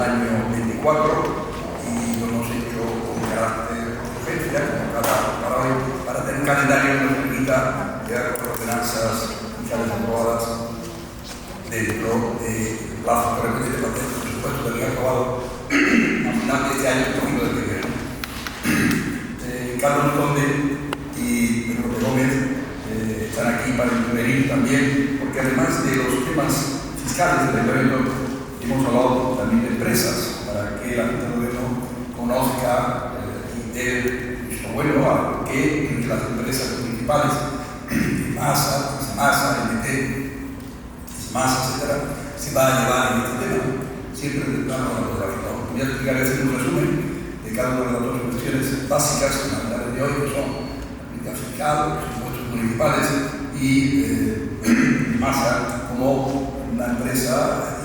año 24 y lo hemos hecho con carácter de urgencia, como cada hoy, para tener un calendario que nos permita crear ordenanzas iniciales aprobadas dentro del plazo correspondiente para tener el presupuesto que había aprobado a final de este año, el domingo de primero. Carlos Conde y Pedro Gómez están aquí para intervenir también, porque además de los temas fiscales del ayuntamiento, hemos hablado también de empresas, para que la Junta de Gobierno conozca y dé visto bueno a que entre las empresas principales, Masa, MT, Masa, etc., se va a llevar en este tema, siempre en el plano de la moderación. Voy a explicar hacer un resumen de cada una de las dos cuestiones básicas fundamentales de hoy, que son la política fiscal, los impuestos municipales y Masa como una empresa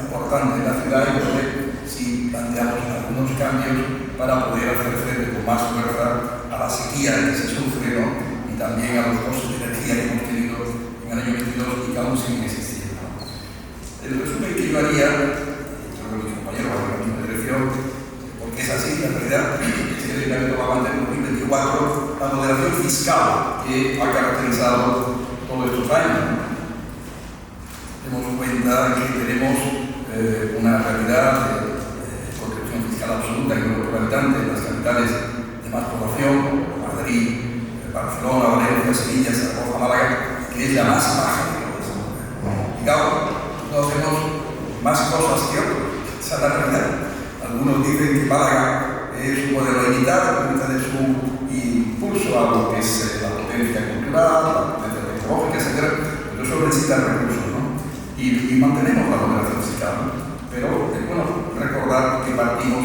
importante en la ciudad y donde si planteamos algunos cambios para poder hacer frente con más fuerza a la sequía que se sufre, ¿no? Y también a los costos de energía que hemos tenido en el año 22 y que aún siguen existiendo. El resumen que yo haría, creo que mis compañeros van a la misma dirección, porque es así, la realidad es que el ayuntamiento va a mantener en 2024 la moderación fiscal que ha caracterizado todos estos años. Tenemos cuenta que tenemos una realidad de contribución fiscal absoluta que por habitante en las capitales de más población, Madrid, Barcelona, Valencia, Sevilla, Zaragoza, Málaga, que es la más baja de todas. Digamos, nosotros hacemos más cosas que otros, esa es la realidad. Algunos dicen que Málaga es un modelo limitado, de su impulso a lo que es la potencia cultural, la potencia tecnológica, etc. Pero eso necesita recursos, ¿no? Y mantenemos la moderación fiscal, pero es bueno recordar que partimos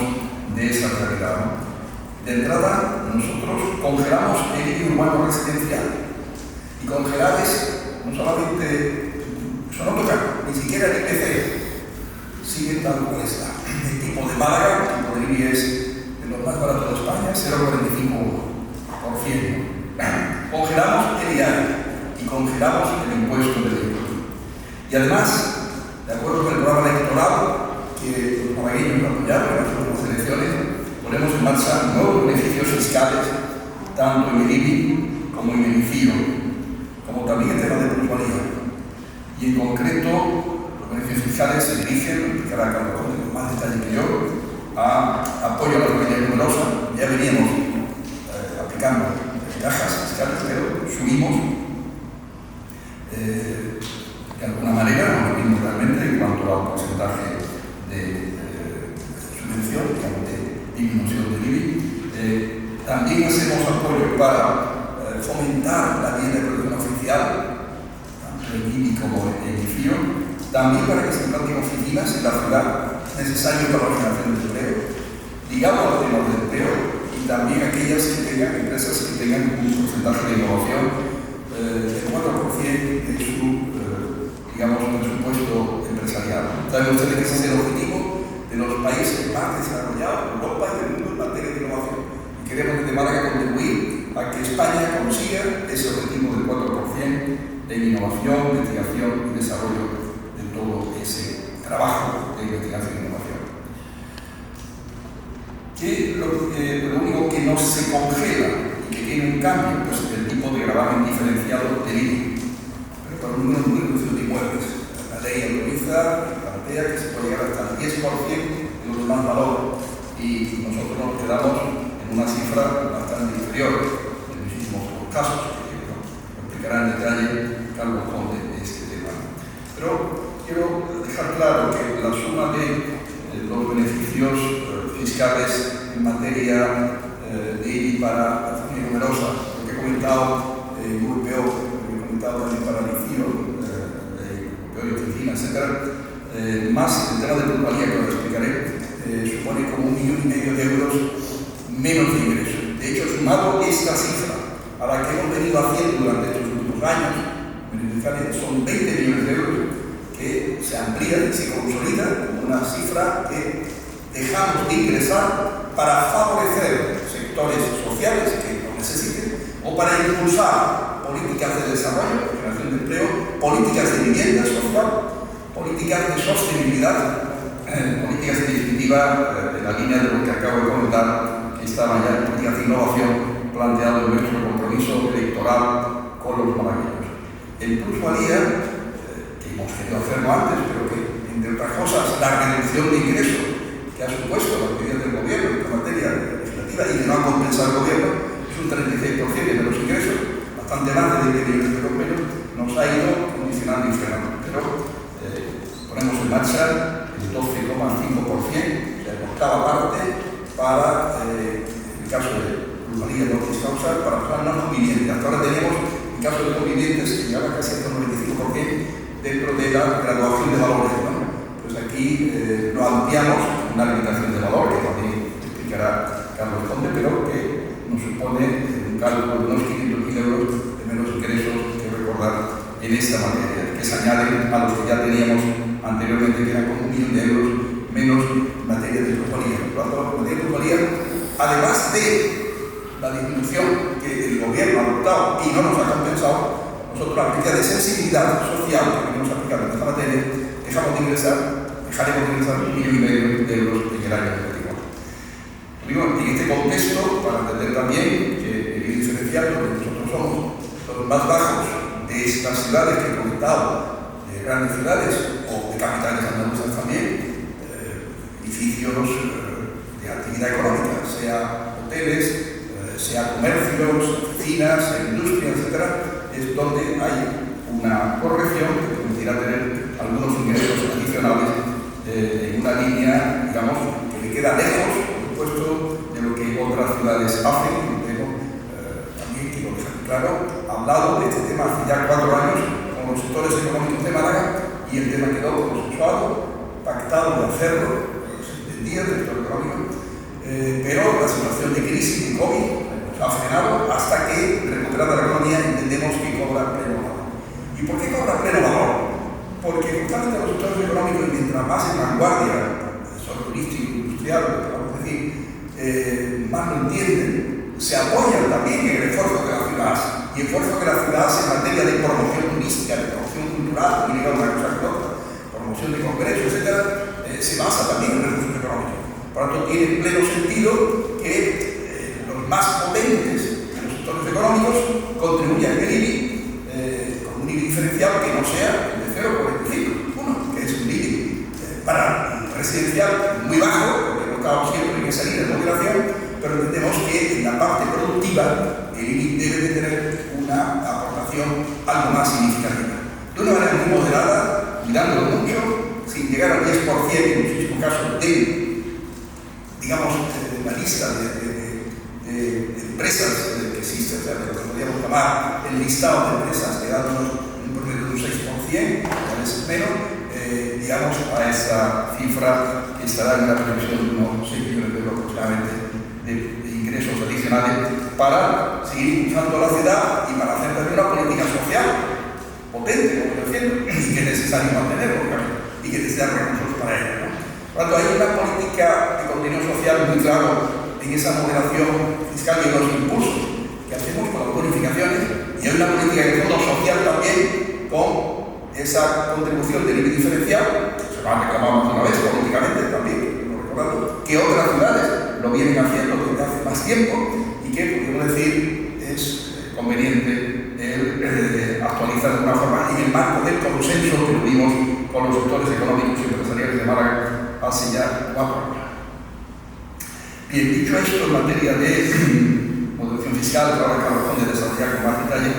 de esa realidad, ¿no? De entrada, nosotros congelamos el líquido humano residencial. Y congelar es no solamente, eso no toca, ni siquiera el IPC, sigue tal cual está. El tipo de Málaga, el tipo de IBI es de los más baratos de España, 0,45%. Congelamos el IAE y congelamos el impuesto del vehículo. Y además, de acuerdo con el programa electoral que los malagueños apoyaron en las últimas elecciones, ponemos en marcha nuevos beneficios fiscales, tanto en el IBI como en el IFIO, como también en tema de plusvalía. Y en concreto, los beneficios fiscales se dirigen, que hará Carlos Conde con más detalle que yo, a apoyo a la familia numerosa. Ya veníamos aplicando cajas fiscales, pero subimos de alguna manera, no lo vimos realmente en cuanto al porcentaje de subvención, digamos, de disminución del IBI. También hacemos apoyo para fomentar la vivienda de protección oficial, tanto en IBI como en IFIO, también para que se implanten oficinas en la ciudad necesarias para la generación de empleo, digamos a los temas de empleo, y también aquellas que tengan empresas que tengan un porcentaje de innovación del 4% de su digamos, presupuesto empresarial. Saben ustedes que ese es el objetivo de los países más desarrollados, Europa y del mundo en materia de innovación. Y queremos desde Málaga contribuir a que España consiga ese objetivo del 4% de innovación, investigación y desarrollo de todo ese trabajo de investigación e innovación. Lo único que no se congela y que tiene un cambio, pues el tipo de gravamen diferenciado del IBI. Pero para un número muy reducido de inmuebles. La ley autoriza, plantea que se puede llegar hasta el 10% de los demás valores. Y nosotros nos quedamos en una cifra bastante inferior en muchísimos casos, que lo explicará en detalle Carlos Conde de este tema. Pero quiero dejar claro que la suma de los beneficios fiscales en materia de IBI para la familia numerosa, lo que he comentado en VPO, lo que he comentado también para el IFIO, VPO y oficina, etc., más el tema de plusvalía que os explicaré, supone como 1,5 millones de euros menos de ingresos. De hecho, sumado esta cifra a la que hemos venido haciendo durante estos últimos años, son 20 millones de euros que se amplían y se consolidan como una cifra que dejamos de ingresar para favorecer sectores sociales que lo necesiten o para impulsar políticas de desarrollo, generación de empleo, políticas de vivienda social, políticas de sostenibilidad, políticas de iba en la línea de lo que acabo de comentar, que estaba ya en políticas de innovación planteado en nuestro compromiso electoral con los malagueños. El plusvalía, que hemos querido hacerlo antes, pero que, entre otras cosas, la reducción de ingresos que ha supuesto las medidas del gobierno en esta materia legislativa y que no ha compensado el gobierno, es un 36% de los ingresos, bastante más de 20 millones de euros menos, nos ha ido condicionando y frenando. Pero ponemos en marcha el 12,5%, o sea, la octava parte, para, en el caso de plusvalía no fiscal, para personas no convivientes. Hasta ahora teníamos, en caso de convivientes, que llegaba casi hasta el 95% dentro de la graduación de valores, ¿no? Pues aquí lo ampliamos, una limitación de valor, que también explicará Carlos Conde, pero que nos supone un cálculo de unos 500.000 euros de menos ingresos que recordar en esta materia, que se añaden a los que ya teníamos anteriormente, que eran como 1 millón de euros menos en materia de plusvalía. Por lo tanto, en materia de plusvalía, además de la disminución que el gobierno ha adoptado y no nos ha compensado, nosotros la política de sensibilidad social que hemos aplicado en esta materia, dejaremos de ingresar 1,5 millones de euros en el año 2024. Digo, en este contexto, para entender también que el IBI diferencial, porque nosotros somos los más bajos de estas ciudades que he comentado, de grandes ciudades o de capitales andaluzas también, edificios de actividad económica, sea hoteles, sea comercios, oficinas, industrias, etc., es donde hay una corrección que permitirá tener algunos ingresos adicionales en una línea, digamos, que le queda lejos, por supuesto, de lo que otras ciudades hacen. También quiero dejar claro, he hablado de este tema hace ya 4 años con los sectores económicos de Málaga y el tema quedó consensuado, pactado de hacerlo, se entendía del sector económico, pero la situación de crisis de COVID nos ha frenado hasta que, recuperada la economía, entendemos que cobra pleno valor. ¿Y por qué cobra pleno valor? Porque justamente los sectores económicos, mientras más en vanguardia, sector turístico, industrial, vamos a decir, más lo entienden, se apoyan también en el esfuerzo de la ciudad. Y el esfuerzo que la ciudad hace en materia de promoción turística, de promoción cultural, que llega una cosa que otra, promoción de congresos, etc., se basa también en recursos económicos. Por lo tanto, tiene pleno sentido que los más potentes de los sectores económicos contribuyan al IBI con un IBI diferencial que no sea el de 0,45, que es un IBI para residencial muy bajo, porque no estamos siempre en esa línea de moderación, pero entendemos que en la parte productiva el IBI debe de tener una aportación algo más significativa. De una manera muy moderada, mirándolo mucho, sin llegar al 10% en muchísimos casos de, digamos, la lista de empresas que existe, o sea, de lo que podríamos llamar el listado de empresas, que da un promedio de un 6%, a veces menos, digamos, a esa cifra que estará en la previsión de unos 6 millones de euros aproximadamente de ingresos adicionales para seguir impulsando la ciudad y para hacer también una política social potente, como estoy diciendo, y que es necesario mantenerlo, y que necesita recursos para ello, ¿no? Por lo tanto, hay una política de contenido social muy claro en esa moderación fiscal y en los impulsos que hacemos con las bonificaciones, y hay una política de fondo social también con esa contribución del IBI diferencial, que se lo han reclamado más de una vez políticamente también, recordando que otras ciudades lo vienen haciendo desde hace más tiempo y que, podemos decir, es conveniente actualizar de alguna forma en el marco del consenso que tuvimos con los sectores económicos y empresariales de Málaga hace ya 4 años. Bien, dicho esto, en materia de moderación fiscal, que ahora Carlos Conde desarrollar con más detalle,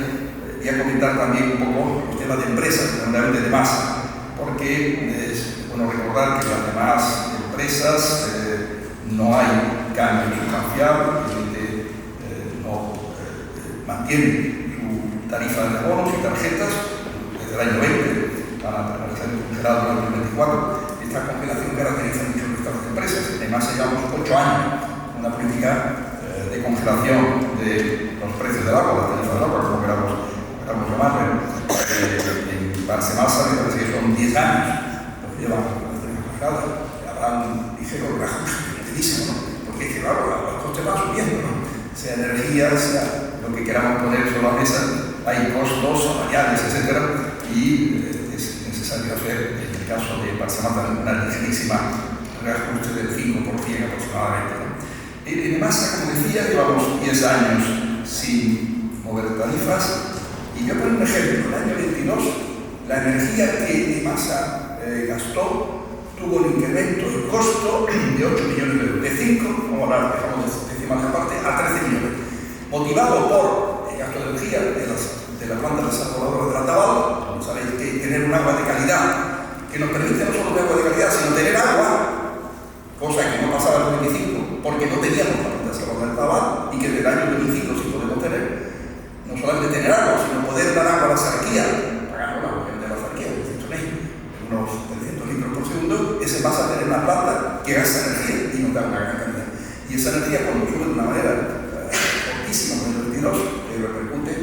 voy a comentar también un poco los temas de empresas, fundamentalmente de masa, porque es bueno recordar que las demás empresas no hay cambio sustancial, no mantienen su tarifa de bonos y tarjetas desde el año 20, van a permanecer congelados en el año 24. Esta congelación caracteriza mucho a nuestras empresas, además llevamos 8 años una política de congelación de los precios del agua, la tarifa del agua, como queramos llamarlo. En Barsemasa me parece que son 10 años los que llevan las tarifas congeladas. Habrá un ligero reajuste, ¿no? Porque es que, claro, los costes van subiendo, ¿no? Sea energía, sea lo que queramos poner sobre la mesa, hay costos salariales, etc. Y es necesario hacer, en el caso de Barcelona, una ligerísima un reajuste del 5% aproximadamente, ¿no? En Emasa, como decía, llevamos 10 años sin mover tarifas, y voy a poner un ejemplo. En el año 22, la energía que Emasa gastó tuvo un incremento de costo de 8 millones de euros, de 5, como ahora dejamos decimales aparte, a 13 millones, motivado por el gasto de energía de las plantas desaladoras de la Taval. Sabéis que tener un agua de calidad que nos permite no solo tener agua de calidad, sino tener agua, cosa que no pasaba en el 2025, porque no teníamos plantas desaladoras de la Taval, y que desde el año 2025 sí podemos tener, no solamente tener agua, sino poder dar agua a la sequía, pagando la gente de la sequía, unos 300 litros por segundo. Ese vas a tener una planta que gasta energía y no da una gran calidad. Y esa energía, cuando sube de una manera fortísima en el 22, repercute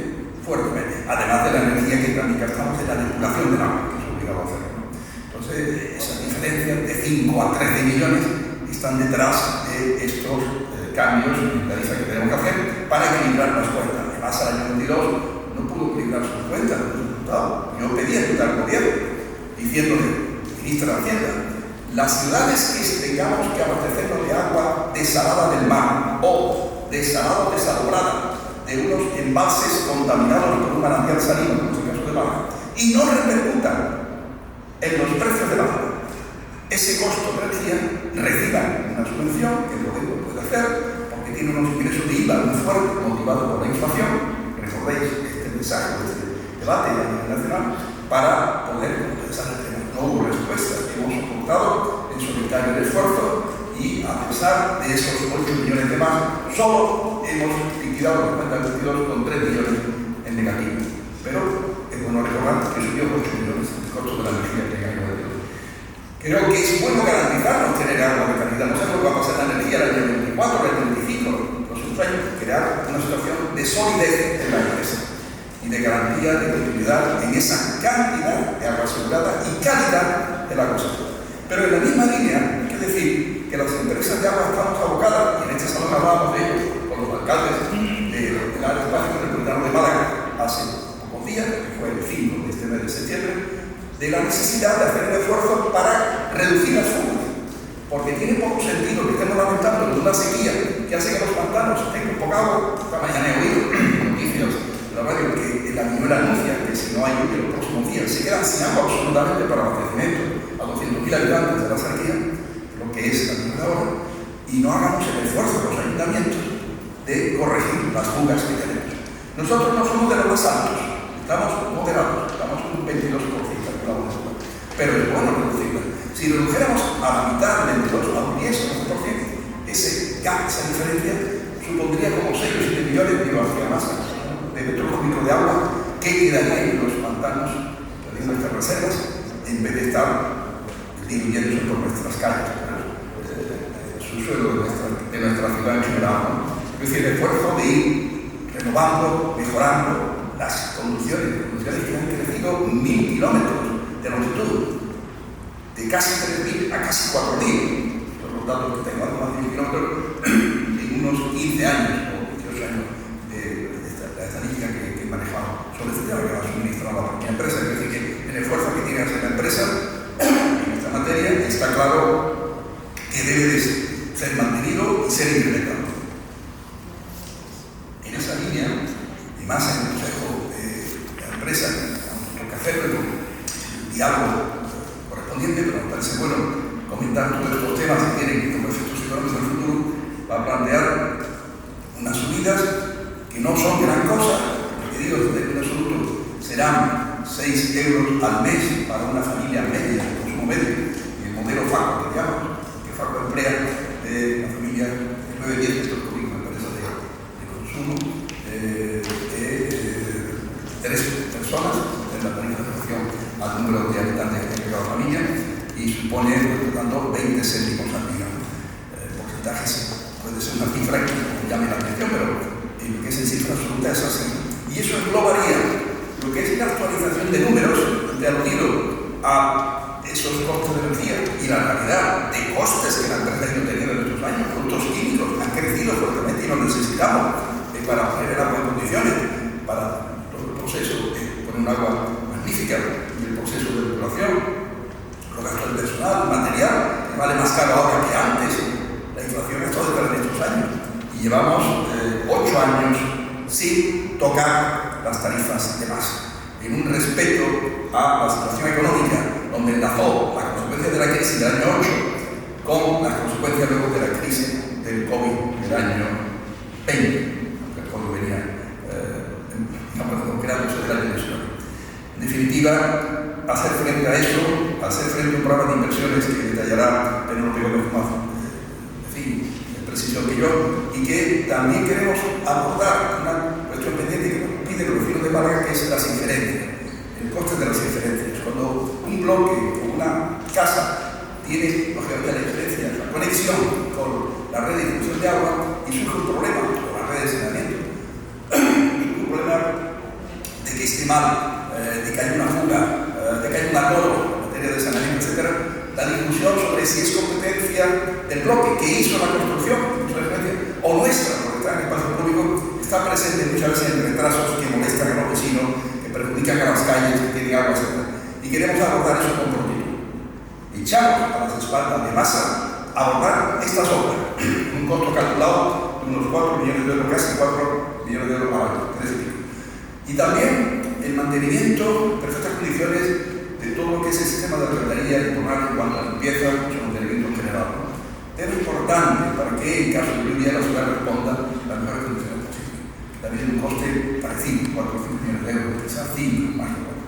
fuertemente. Además de la energía que también gastamos en la depuración del agua, que es obligado a hacer, ¿no? Entonces, esa diferencia de 5 a 13 millones están detrás de estos cambios en la tarifa que tenemos que hacer para equilibrar las cuentas. Además, al año 22 no pudo equilibrar sus cuentas. Yo pedí ayuda al gobierno, diciéndole, ministra de Hacienda, las ciudades que tengamos que abastecernos de agua desalada del mar o desalada o desalorada de unos embalses contaminados por un manantial salino, como es el caso de Málaga, y no repercutan en los precios del agua ese costo de energía, reciban una subvención que el gobierno puede hacer porque tiene unos ingresos de IVA muy fuertes motivados por la inflación. Recordéis este mensaje, este debate a nivel nacional, para poder compensar el tema. No hubo respuesta. Hemos soportado en solitario el esfuerzo y, a pesar de esos 8 millones de más, solo hemos liquidado la cuenta del 22 con 3 millones en negativo. Pero es bueno recordar que subió 8 millones el costo de la energía que hay en el año. Creo que es bueno garantizarnos tener agua de calidad. No sé lo que va a pasar en la energía del año 24, del 25, los próximos años, crear una situación de solidez en la empresa y de garantía de continuidad en esa cantidad de agua asegurada y calidad del agua asegurada. Pero en la misma línea, hay que decir que las empresas de agua estamos abocadas, y en este salón hablábamos de ello con los alcaldes del área de espacio metropolitano de Málaga hace pocos días, que fue el 5 de este mes de septiembre, de la necesidad de hacer un esfuerzo para reducir las fugas, porque tiene poco sentido que estemos lamentando de una sequía que hace que los pantanos tengan poca agua. Esta mañana he oído noticias de la radio que la Viñuela anuncia que si no hay lluvia los próximos días se quedan sin agua absolutamente para abastecimiento a 200.000 habitantes de la sequía, lo que es la Viñuela ahora, y no hagamos el esfuerzo de los ayuntamientos de corregir las fugas que tenemos. Nosotros no somos de los más altos, estamos moderados, estamos en un 22%. Pero es bueno reducirla. Si redujéramos a la mitad, del 22, a un 10 o un 11%, ese gap, esa diferencia, supondría como 6 o 7 millones hacia más de metros cúbicos de agua que quedarían en los pantanos, perdiendo nuestras reservas, en vez de estar diluyéndose por nuestras calles, el subsuelo de nuestra ciudad en general, ¿no? Es decir, el esfuerzo de ir renovando, mejorando las conducciones que han crecido 1.000 kilómetros de longitud, de casi 3.000 a casi 4.000, los datos que tengo, más de 1.000 kilómetros en unos 15 años o 18 años de la estadística que manejamos sobre este tema que va a suministrar la pequeña empresa. Es decir, que el esfuerzo que tiene que hacer la empresa en esta materia está claro que debe de ser mantenido y ser incrementado. En esa línea, y más en el Consejo de la Empresa, tengo que hacerlo con el diálogo correspondiente, pero me parece bueno comentar todos estos temas que tienen como efectos económicos en el futuro. Va a plantear unas subidas que no son gran cosa, porque digo, en absoluto serán 6 euros al mes para una familia media, de consumo medio, y el modelo FACO que llamamos, que FACO emplea una familia de 9-10 metros cúbicos, me parece, de consumo de 3 personas en la tarifa de relación al número de habitantes que tiene cada familia, y supone, por lo tanto, 20 céntimos al día. El porcentaje puede ser una cifra que llame la atención, pero en lo que es en cifra absoluta es así. Y eso englobaría lo que es la actualización de números de aludido a esos costos de energía y la realidad de costes que la empresa ha tenido en estos años. Productos químicos han crecido fuertemente y los necesitamos para poner el agua en condiciones, para todo el proceso de poner un agua magnífica y el proceso de depuración, los gastos del personal, material, que vale más caro ahora dado que antes la inflación ha estado detrás de estos años y llevamos 8 años sin tocar las tarifas de masa, en un respeto a la situación económica, donde enlazó la consecuencia de la crisis del año 8 con las consecuencias luego de la crisis del COVID del año 20, que el COVID venía creándose del año 19. En definitiva, hacer frente a eso, hacer frente a un programa de inversiones que detallará Penélope Gómez más, en precisión que yo, y que también queremos abordar una cuestión pendiente que nos pide el vecino de Málaga, que es las injerencias, el coste de las injerencias. Cuando un bloque o una casa tiene, lógicamente, la injerencia, la conexión con la red de distribución de agua, y surge un problema con la red de saneamiento, un problema de que esté mal, de que haya una fuga, de que haya un acoro en materia de saneamiento, etc., la discusión sobre si es competencia del bloque que hizo la construcción o nuestra, porque está en el espacio público, está presente muchas veces en retrasos que molestan a los vecinos, que perjudican a las calles, que tienen agua, etc. Y queremos abordar eso con prontitud. Echamos a las espaldas de masa a abordar estas obras, un costo calculado de unos 4 millones de euros, casi 4 millones de euros al año, y también el mantenimiento en perfectas condiciones de todo lo que es el sistema de alcantarilla y en cuanto a limpieza y su mantenimiento en general. Tema importante para que en caso de lluvia la ciudad responda a las mejores condiciones posibles. También un coste parecido, 4 o 5 millones de euros, quizás 5 más que 4.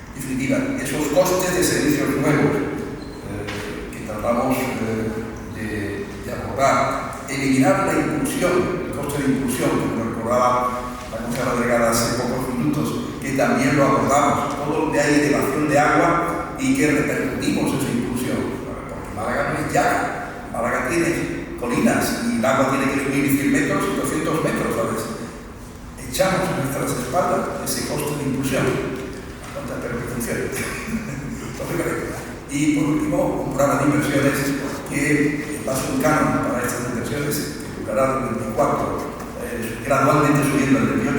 En definitiva, esos costes de servicios nuevos que tratamos de abordar, eliminar la impulsión, el coste de impulsión, que nos recordaba la consejera delegada hace pocos minutos, que también lo abordamos, todo donde hay elevación de agua y que repercutimos esa impulsión, porque Málaga no es llana, Málaga tiene colinas y el agua tiene que subir 100 metros y 200 metros a veces. Echamos a nuestras espaldas ese coste de impulsión, a cuenta de funcione. Y por último, un programa de inversiones que va a ser un canon para estas inversiones, que durará del 24, gradualmente subiendo al 28,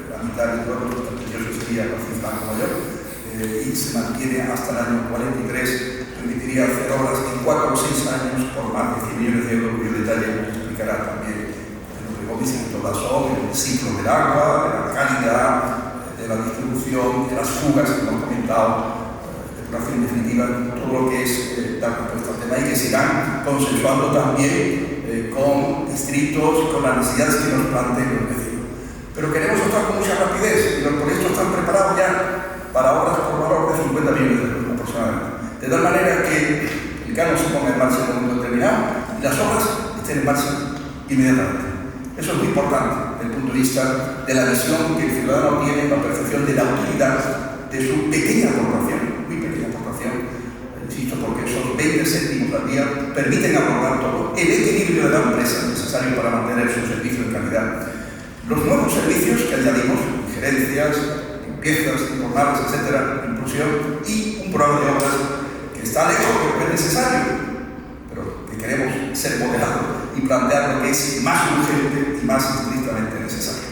la mitad del pueblo, el 28 sería la cifra mayor, y se mantiene hasta el año 43, permitiría hacer obras en 4 o 6 años por más de 100 millones de euros, cuyo detalle nos explicará también lo que hemos visto todas sobre el ciclo del agua, de la calidad, de la distribución, de las fugas que hemos comentado, en definitiva, todo lo que es dar respuesta al tema y que se irán consensuando también con distritos, con las necesidades que nos planteen los vecinos. Pero queremos actuar con mucha rapidez y los proyectos están preparados ya para obras por valor de 50 millones de euros aproximadamente. De tal manera que el canon se ponga en marcha en un momento determinado y las obras estén en marcha inmediatamente. Eso es muy importante desde el punto de vista de la visión que el ciudadano tiene, la percepción de la utilidad de su pequeña aportación, muy pequeña aportación, insisto, porque esos 20 céntimos al día permiten abordar todo el equilibrio de la empresa necesario para mantener su servicio de calidad. Los nuevos servicios que añadimos, injerencias, limpiezas, informales, etcétera, inclusión, y un programa de obras que está lejos de lo que es necesario, pero que queremos ser moderados y plantear lo que es más urgente y más estrictamente necesario.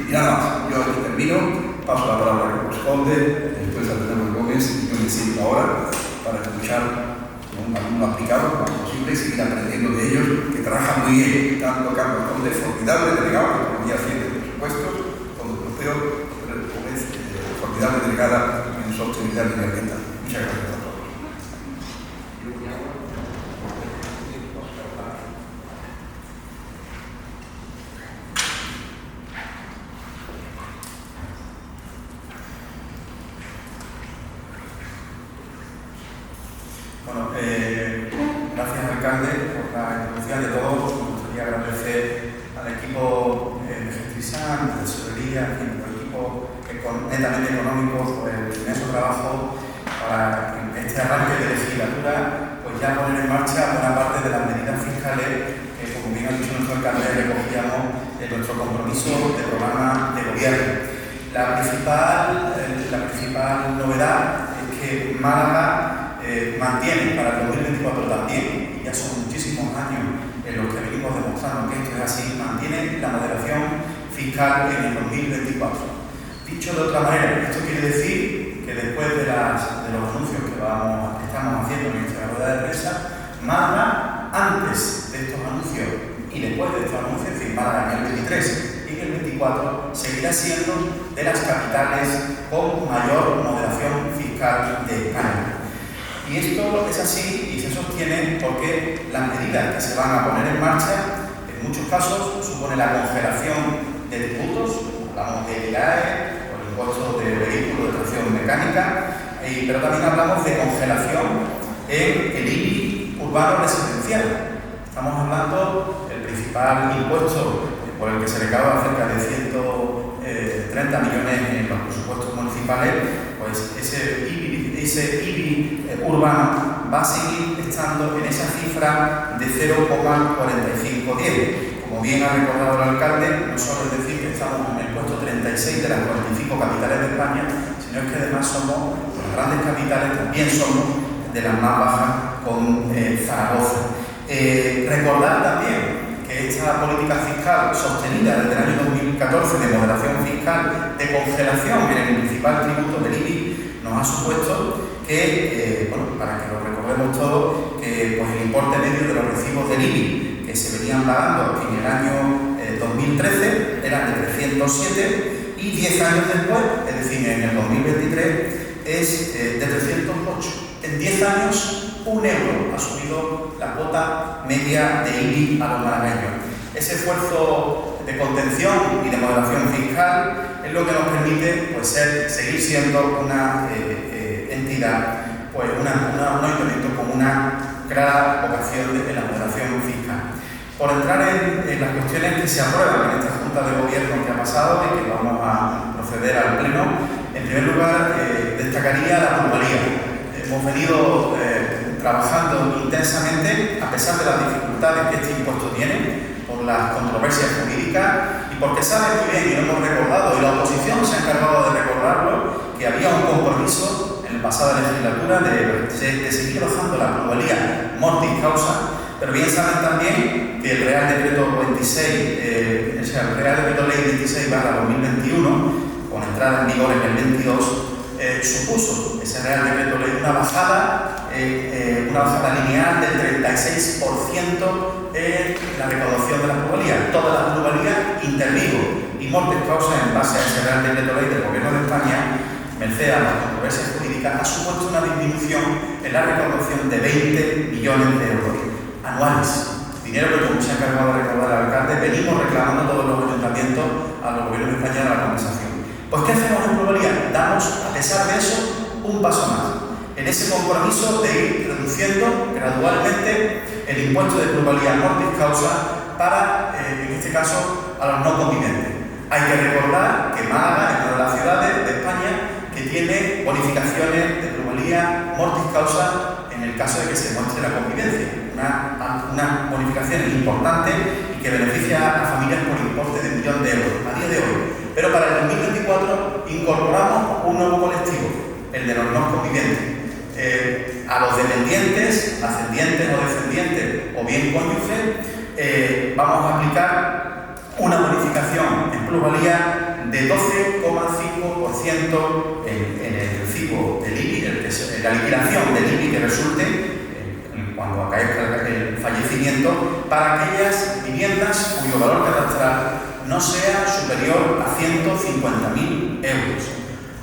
Y nada más, yo aquí termino. Paso la palabra que corresponde, después a Penélope Gómez, y yo me siento ahora para escuchar un alumno aplicado como posible y seguir aprendiendo de ellos, que trabajan muy bien, tanto Carlos Conde, formidable delegado, que ponía 100 de presupuestos, como europeo, Gómez, formidable delegada en sostenibilidad medioambiental. Muchas gracias a todos. Bueno, gracias alcalde por la introducción de todos. Me gustaría agradecer al equipo de Gestrisan, de tesorería, al equipo netamente económico por el inmenso trabajo para este arranque de legislatura, pues ya poner en marcha buena parte de las medidas fiscales que, como bien ha dicho nuestro alcalde, recogíamos en nuestro compromiso de programa de gobierno. La principal novedad es que Málaga mantiene para el 2024 también, y ya son muchísimos años en los que venimos demostrando que esto es así, mantiene la moderación fiscal en el 2024. Dicho de otra manera, esto quiere decir que después de los anuncios que estamos haciendo en esta rueda de prensa, Málaga, antes de estos anuncios y después de estos anuncios, es decir, Málaga en el 23 y en el 24, seguirá siendo de las capitales con mayor moderación fiscal de España. Y esto es así y se sostiene porque las medidas que se van a poner en marcha, en muchos casos, supone la congelación de tributos, hablamos del IAE, o el impuesto de vehículos de tracción mecánica, pero también hablamos de congelación en el IBI urbano residencial. Estamos hablando del principal impuesto por el que se recauda cerca de 130 millones en los presupuestos municipales, pues ese IBI urbano va a seguir estando en esa cifra de 0,4510. Como bien ha recordado el alcalde, no solo es decir que estamos en el puesto 36 de las 45 capitales de España, sino que además somos, las grandes capitales también somos de las más bajas con Zaragoza. Recordar también que esta política fiscal sostenida desde el año 2014 de moderación fiscal, de congelación en el principal tributo del IBI, nos ha supuesto que, bueno, para que lo recordemos todos, que pues, el importe medio de los recibos del IBI que se venían pagando en el año 2013 eran de 307 y 10 años después, es decir, en el 2023, es de 308. En 10 años, 1 euro ha subido la cuota media de IBI a los malagueños. Ese esfuerzo de contención y de moderación fiscal es lo que nos permite pues, seguir siendo una entidad, pues un ayuntamiento con una clara vocación de la moderación fiscal. Por entrar en las cuestiones que se aprueban en esta Junta de Gobierno que ha pasado y que vamos a proceder al Pleno, en primer lugar destacaría la plusvalía. Hemos venido trabajando intensamente, a pesar de las dificultades que este impuesto tiene, por las controversias jurídicas y porque sabe muy bien, y lo hemos recordado, y la oposición se ha encargado de recordarlo, que había un compromiso en la pasada legislatura de seguir bajando la plusvalía mortis causa, pero bien saben también que el Real Decreto 26, el Real Decreto Ley 26/2021, con entrada en vigor en el 22, supuso ese Real Decreto Ley una bajada lineal del 36% en la recaudación de la plusvalía. Toda la plusvalía intervino y mortes causa en base a ese Real Decreto Ley del Gobierno de España, merced a las controversias jurídicas, ha supuesto una disminución en la recaudación de 20 millones de euros anuales. Dinero que, como se ha encargado de recordar el alcalde, venimos reclamando todos los ayuntamientos a los gobiernos de España de la compensación. Pues, ¿qué hacemos en plusvalía? Damos, a pesar de eso, un paso más en ese compromiso de ir reduciendo gradualmente el impuesto de plusvalía mortis causa para, en este caso, a los no conviventes. Hay que recordar que Málaga es una de las ciudades de España que tiene bonificaciones de plusvalía mortis causa en el caso de que se muestre la convivencia. Unas bonificaciones importantes y que beneficia a familias por importe de 1 millón de euros a día de hoy. Pero para el 2024 incorporamos un nuevo colectivo, el de los no convivientes. A los dependientes, ascendientes o descendientes o bien cónyuges, vamos a aplicar una bonificación en plusvalía de 12,5% en el recibo del IBI, la liquidación del IBI que resulte cuando acaezca el fallecimiento, para aquellas viviendas cuyo valor catastral no sea superior a 150.000 euros.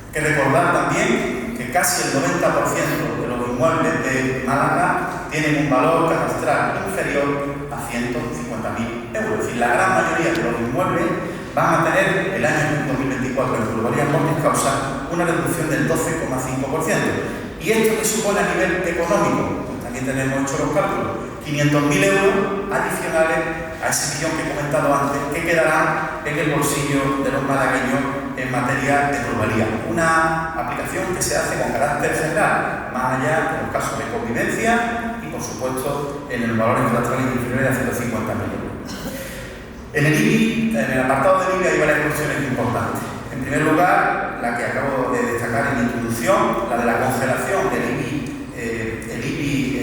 Hay que recordar también que casi el 90% de los inmuebles de Málaga tienen un valor catastral inferior a 150.000 euros. Es decir, la gran mayoría de los inmuebles van a tener el año 2024 en plusvalía mortis causa una reducción del 12,5%. ¿Y esto qué supone a nivel económico? Pues también tenemos hecho los cálculos. 500.000 euros adicionales a ese millón que he comentado antes, que quedarán en el bolsillo de los malagueños en materia de plusvalía. Una aplicación que se hace con carácter general, más allá de los casos de convivencia y, por supuesto, en el valor catastrales inferiores a 150.000 euros. En el IBI, en el apartado del IBI hay varias cuestiones importantes. En primer lugar, la que acabo de destacar en la introducción, la de la congelación del IBI,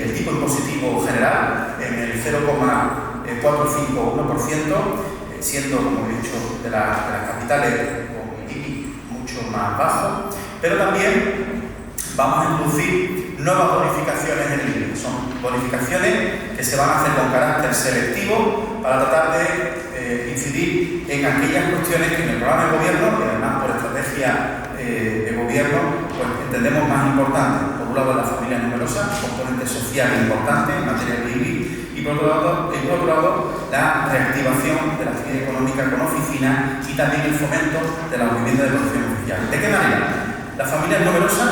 el tipo impositivo general en el 0,451%, siendo, como he dicho, de las capitales con el IBI mucho más bajo, pero también vamos a introducir nuevas bonificaciones en el IBI. Son bonificaciones que se van a hacer con carácter selectivo para tratar de incidir en aquellas cuestiones que en el programa de gobierno, y además por estrategia de gobierno, pues entendemos más importantes. Por un lado, la familia numerosa, componente social importante en materia de IBI, y por otro lado, la reactivación de la actividad económica con oficinas y también el fomento de la vivienda de protección oficial. ¿De qué manera? Las familias numerosas,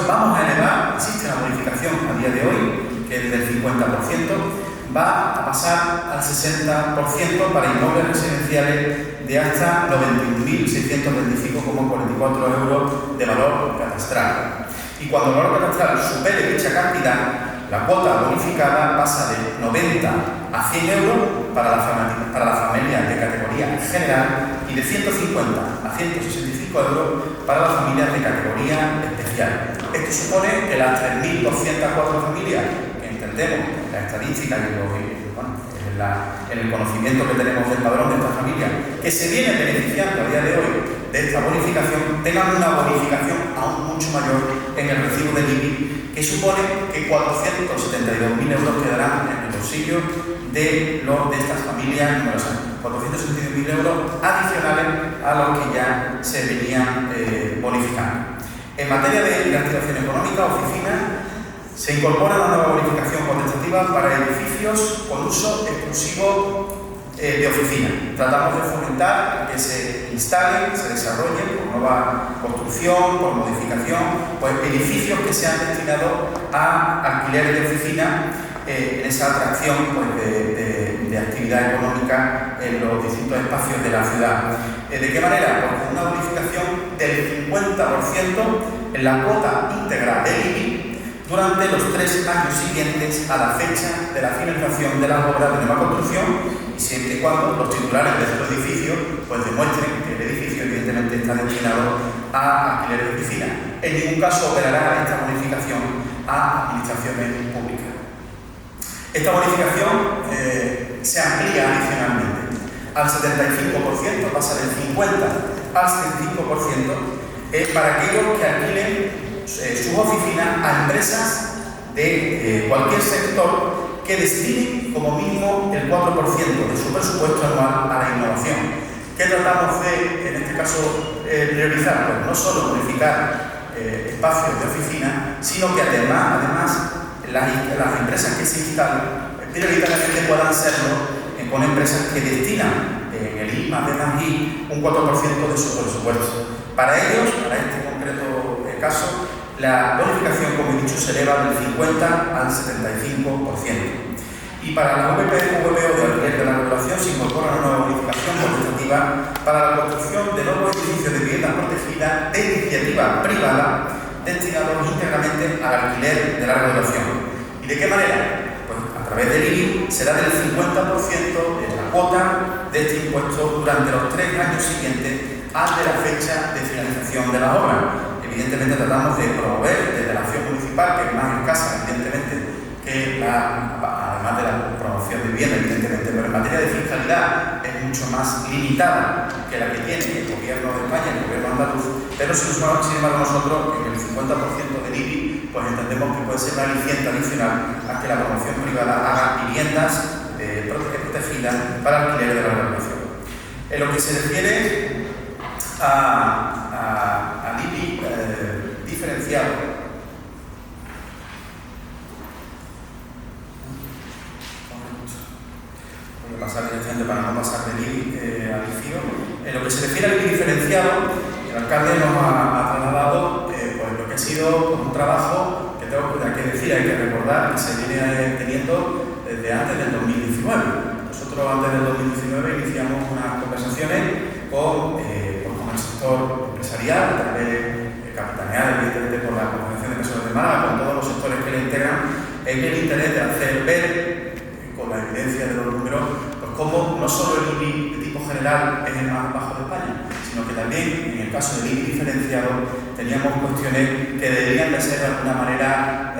vamos a elevar, existe una bonificación a día de hoy, que es del 50%, va a pasar al 60% para inmuebles residenciales de hasta 91.625,44 euros de valor catastral. Y cuando el valor catastral supere dicha cantidad, la cuota bonificada pasa de 90 a 100 euros para la familia de categoría general y de 150 a 165 euros para las familias de categoría especial. Esto supone que las 3.204 familias que entendemos la estadística y en el conocimiento que tenemos del padrón de estas familias que se vienen beneficiando a día de hoy de esta bonificación, tengan una bonificación aún mucho mayor en el recibo del IBI, que supone que 472.000 euros quedarán en el bolsillo de estas familias numerosas. 472.000 euros adicionales a los que ya se venían bonificando. En materia de reactivación económica, oficinas, se incorpora una nueva bonificación potestativa para edificios con uso exclusivo de oficina. Tratamos de fomentar que se instalen, se desarrollen por nueva construcción, por modificación, pues edificios que sean destinados a alquiler de oficina en esa atracción pues, de actividad económica en los distintos espacios de la ciudad. ¿De qué manera? Pues con una bonificación del 50% en la cuota íntegra del IBI durante los 3 años siguientes a la fecha de la finalización de las obras de nueva construcción, y siempre y cuando los titulares de estos edificios pues demuestren que el edificio evidentemente está destinado a alquiler de oficina. En ningún caso operará esta bonificación a administraciones públicas. Esta bonificación se amplía adicionalmente al 75%, pasa del 50% al 75%, para aquellos que alquilen sus oficinas a empresas de cualquier sector que destinen como mínimo el 4% de su presupuesto anual a la innovación. ¿Qué tratamos de, en este caso, priorizar? Pues no solo bonificar espacios de oficina, sino que además las empresas que se instalan prioritariamente puedan serlo con empresas que destinan en el I más D más I un 4% de su presupuesto. Para ellos, para este concreto caso, la bonificación, como he dicho, se eleva del 50 al 75%. Y para la VPO de alquiler de la regulación se incorpora una nueva bonificación potestativa para la construcción de nuevos edificios de viviendas protegidas de iniciativa privada destinados íntegramente al alquiler de la regulación. ¿Y de qué manera? Pues a través del IBI será del 50% de la cuota de este impuesto durante los 3 años siguientes al de la fecha de finalización de la obra. Evidentemente tratamos de promover desde la acción municipal, que es más escasa, evidentemente, que además de la promoción de vivienda, evidentemente, pero en materia de fiscalidad es mucho más limitada que la que tiene el gobierno de España, el gobierno andaluz, pero sin embargo nosotros en el 50% del IBI pues entendemos que puede ser una aliciente adicional a que la promoción privada haga viviendas protegidas para alquiler de la regulación. En lo que se refiere al IBI diferenciado, pasar directamente para no pasar del IBI al IFIO. En lo que se refiere al IBI diferenciado, el alcalde nos ha trasladado pues lo que ha sido un trabajo que tengo que decir, hay que recordar, que se viene teniendo desde antes del 2019. Nosotros antes del 2019 iniciamos unas conversaciones con el sector empresarial, a través capitaneado evidentemente por la Confederación de Empresarios de Málaga, con todos los sectores que le integran, en el interés de hacer ver, con la evidencia de los números, pues cómo no solo el IBI de tipo general es el más bajo de España, sino que también en el caso del IBI diferenciado teníamos cuestiones que deberían de ser de alguna manera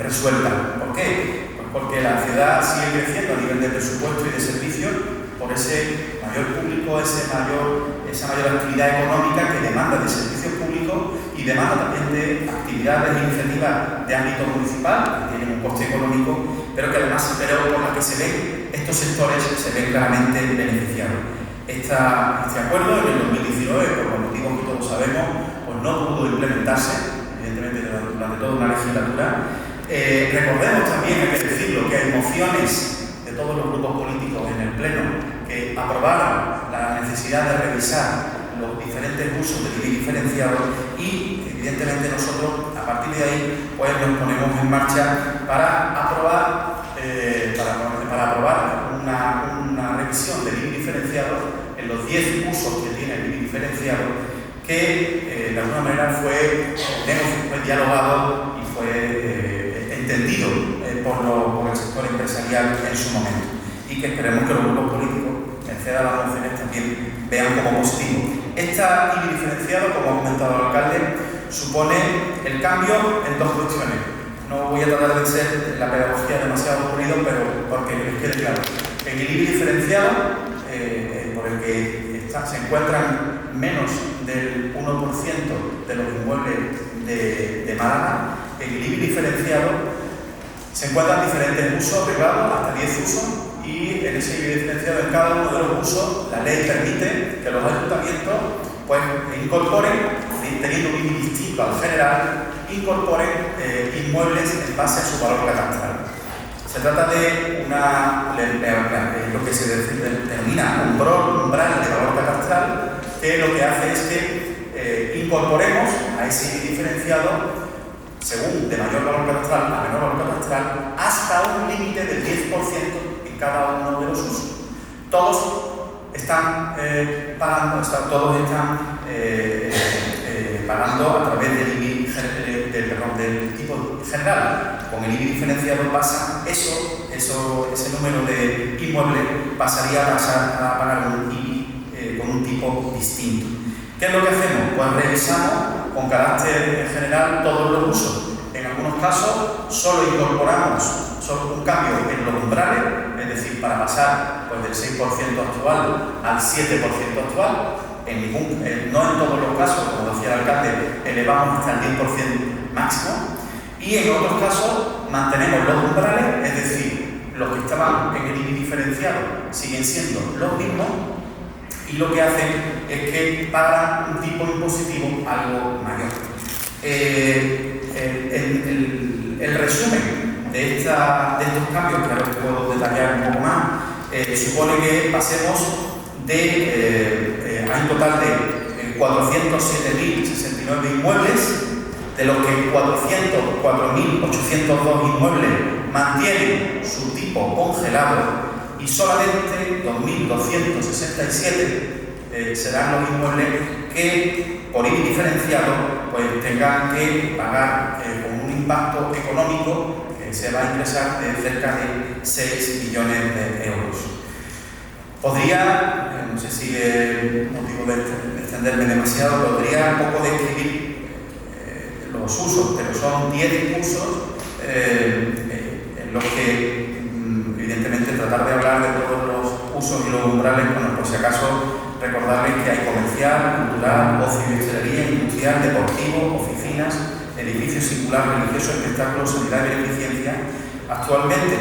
resueltas. ¿Por qué? Pues porque la ciudad sigue creciendo a nivel de presupuesto y de servicios por ese mayor público, esa mayor actividad económica que demanda de servicios públicos, y y demanda también de actividades e iniciativas de ámbito municipal, que tienen un coste económico, pero que además, por las que se ven, estos sectores se ven claramente beneficiados. Este acuerdo en el 2019, por los motivos que todos sabemos, pues no pudo implementarse, evidentemente durante toda una legislatura. Recordemos también, hay que decirlo, que hay mociones de todos los grupos políticos en el Pleno que aprobaron la necesidad de revisar los diferentes usos del IBI diferenciado y, evidentemente, nosotros, a partir de ahí, pues nos ponemos en marcha para aprobar una revisión del IBI diferenciado en los 10 usos que tiene el IBI diferenciado, que de alguna manera fue dialogado y fue entendido por el sector empresarial en su momento, y que esperemos que los grupos políticos, merced a las mociones, también vean como positivo. Esta IBI diferenciado, como ha comentado el alcalde, supone el cambio en dos cuestiones. No voy a tratar de ser la pedagogía demasiado pulido, pero porque les quede claro. En el IBI diferenciado, por el que se encuentran menos del 1% de los inmuebles de Málaga, en el IBI diferenciado se encuentran diferentes usos privados, hasta 10 usos, y en ese IBI diferenciado, en cada uno de los usos, la ley permite que los ayuntamientos pues, incorporen, teniendo un IBI distinto al general, incorporen inmuebles en base a su valor catastral. Se trata de lo que se denomina un umbral de valor catastral, que lo que hace es que incorporemos a ese IBI diferenciado, según de mayor valor catastral a menor valor catastral, hasta un límite del 10% en cada uno de los usos. Todos están pagando a través del IBI del tipo general. Con el IBI diferenciado pasa ese número de inmuebles pasaría a pagar un IBI con un tipo distinto. ¿Qué es lo que hacemos? Pues revisamos con carácter general todos los usos. En algunos casos solo incorporamos un cambio en los umbrales, es decir, para pasar pues, del 6% actual al 7% actual. No en todos los casos, como decía el alcalde, elevamos hasta el 10% máximo, y en otros casos mantenemos los umbrales, es decir, los que estaban en el IBI diferenciado siguen siendo los mismos, y lo que hacen es que pagan un tipo impositivo algo mayor. El resumen de estos cambios, que ahora puedo detallar un poco más, supone que pasemos hay un total de 407.069 inmuebles, de los que 404.802 inmuebles mantienen su tipo congelado, y solamente 2.267 serán los inmuebles que, por IBI diferenciado, pues tengan que pagar con un impacto económico que se va a ingresar de cerca de 6 millones de euros. Podría, no sé si es motivo de extenderme demasiado, podría un poco describir los usos, pero son 10 usos en los que, evidentemente, tratar de hablar de todos los usos y los umbrales, bueno, por si acaso recordarles que hay comercial, cultural, ocio y hostelería, industrial, deportivo, oficinas, edificio singular, religioso, espectáculos, sanidad y beneficencia. Actualmente,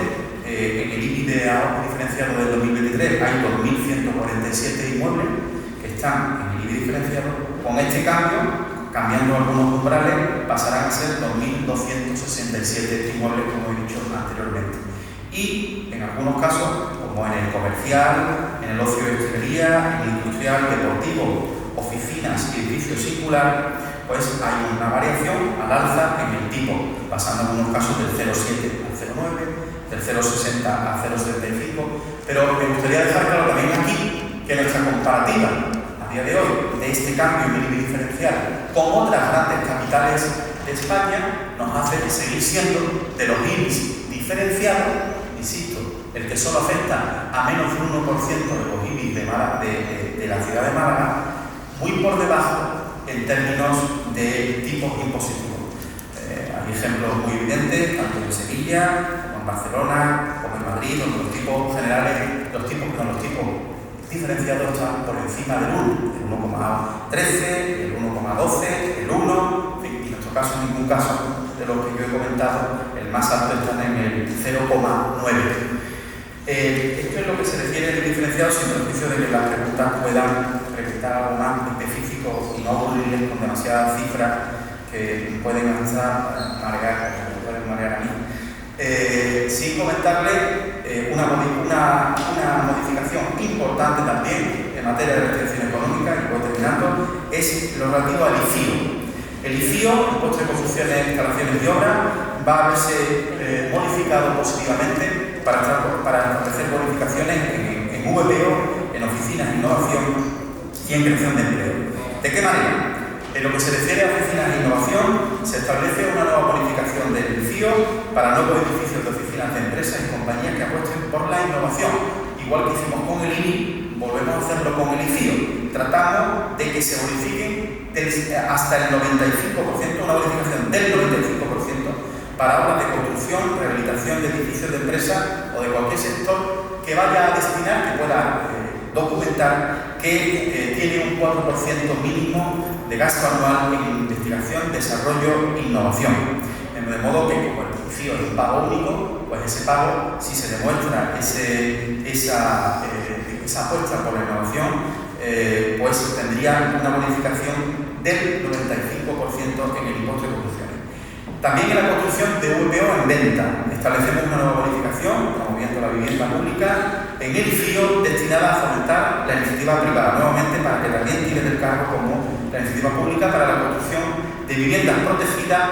en el IBI diferenciado del 2023 hay 2.147 inmuebles que están en el IBI diferenciado. Con este cambio, cambiando algunos umbrales, pasarán a ser 2.267 inmuebles, como he dicho anteriormente. Y en algunos casos, como en el comercial, en el ocio y hostelería, en el industrial, deportivo, oficinas y edificio singular, pues hay una variación al alza en el tipo, pasando en algunos casos del 0,7 al 0,9, del 0,60 a 0,75, pero me gustaría dejar claro también aquí que nuestra comparativa a día de hoy de este cambio en el IBI diferencial con otras grandes capitales de España nos hace seguir siendo de los IBIs diferenciados, insisto, el que solo afecta a menos del 1% de los IBIs de la ciudad de Málaga, muy por debajo en términos de tipos impositivos. Hay ejemplos muy evidentes, tanto en Sevilla, como en Barcelona, como en Madrid, donde los tipos generales, los tipos diferenciados están por encima del 1, el 1,13, el 1,12, el 1, nuestro caso, en ningún caso de los que yo he comentado, el más alto está en el 0,9. Esto es lo que se refiere del diferenciado, sin perjuicio de que las preguntas puedan preguntar algo más específico y no aburrirles con demasiadas cifras que pueden hasta marear, como me pueden marear a mí. Sin comentarle una modificación importante también en materia de restricción económica, y voy terminando, es lo relativo al IFIO. El IFIO, Impuesto de Construcciones, Instalaciones y Obras, va a verse modificado positivamente para establecer bonificaciones en VPO, en oficinas de innovación y en creación de empleo. ¿De qué manera? En lo que se refiere a oficinas de innovación, se establece una nueva bonificación del FIO para nuevos edificios de oficinas de empresas y compañías que apuesten por la innovación. Igual que hicimos con el INI, volvemos a hacerlo con el IFIO. Tratamos de que se bonifiquen hasta el 95%, una bonificación del 95% para obras de construcción, rehabilitación de edificios de empresas o de cualquier sector que vaya a destinar, que pueda documentar que tiene un 4% mínimo de gasto anual en investigación, desarrollo e innovación. De modo que, como el IFIO es un pago único, pues ese pago, si se demuestra esa apuesta por la innovación, pues tendría una bonificación del 95% en el impuesto de construcciones. También en la construcción de VPO en venta, establecemos una nueva bonificación, promoviendo la vivienda pública, en el IFIO destinada a fomentar la iniciativa privada, nuevamente para que también tire del cargo como la iniciativa pública para la construcción de viviendas protegidas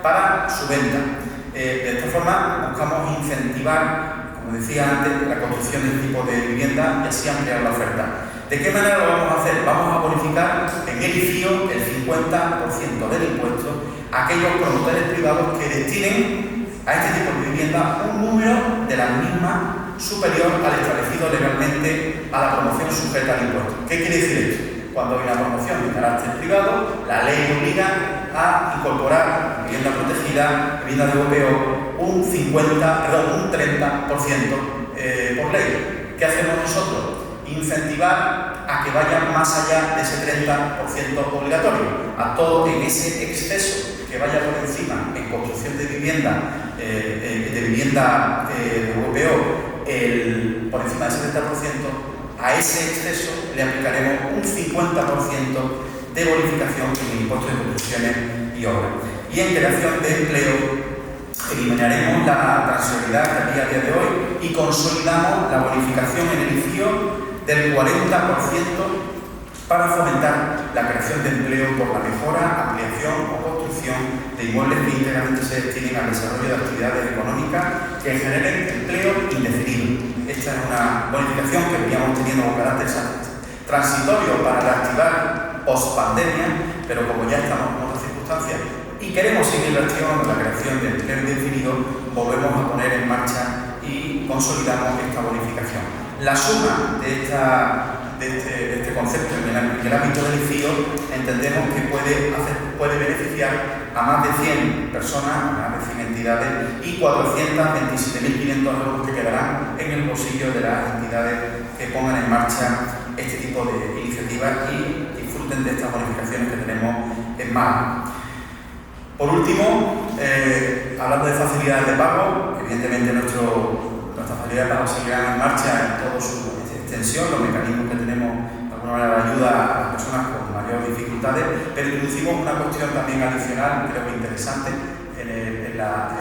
para su venta. De esta forma buscamos incentivar, como decía antes, la construcción de este tipo de vivienda y así ampliar la oferta. ¿De qué manera lo vamos a hacer? Vamos a bonificar en el IFIO el 50% del impuesto a aquellos promotores privados que destinen a este tipo de vivienda un número de las mismas superior al establecido legalmente a la promoción sujeta al impuesto. ¿Qué quiere decir esto? Cuando hay una promoción de carácter privado, la ley obliga a incorporar vivienda protegida, vivienda de VPO, un 30% por ley. ¿Qué hacemos nosotros? Incentivar a que vayan más allá de ese 30% obligatorio, a todo en ese exceso que vaya por encima en construcción de vivienda de VPO, por encima de ese 30%, a ese exceso le aplicaremos un 50% de bonificación en el impuesto de construcciones y obras. Y en creación de empleo, eliminaremos la transferabilidad que había a día de hoy y consolidamos la bonificación en el IFIO del 40% para fomentar la creación de empleo por la mejora, ampliación o construcción de inmuebles que íntegramente se destinen al desarrollo de actividades económicas que generen empleo indefinido. Esta es una bonificación que veníamos teniendo con carácter transitorio para reactivar post-pandemia, pero como ya estamos en otras circunstancias y queremos seguir la creación de empleo indefinido, volvemos a poner en marcha y consolidamos esta bonificación. La suma de este concepto en el ámbito del IFIO entendemos que puede beneficiar a más de 100 personas, a más de 100 entidades y 427.500 euros que quedarán en el bolsillo de las entidades que pongan en marcha este tipo de iniciativas y disfruten de estas bonificaciones que tenemos en mano. Por último, hablando de facilidades de pago, evidentemente nuestras facilidades de pago seguirán en marcha en toda su extensión, los mecanismos que tenemos de alguna manera de ayuda a las personas con mayores dificultades, pero introducimos una cuestión también adicional, creo que interesante, en la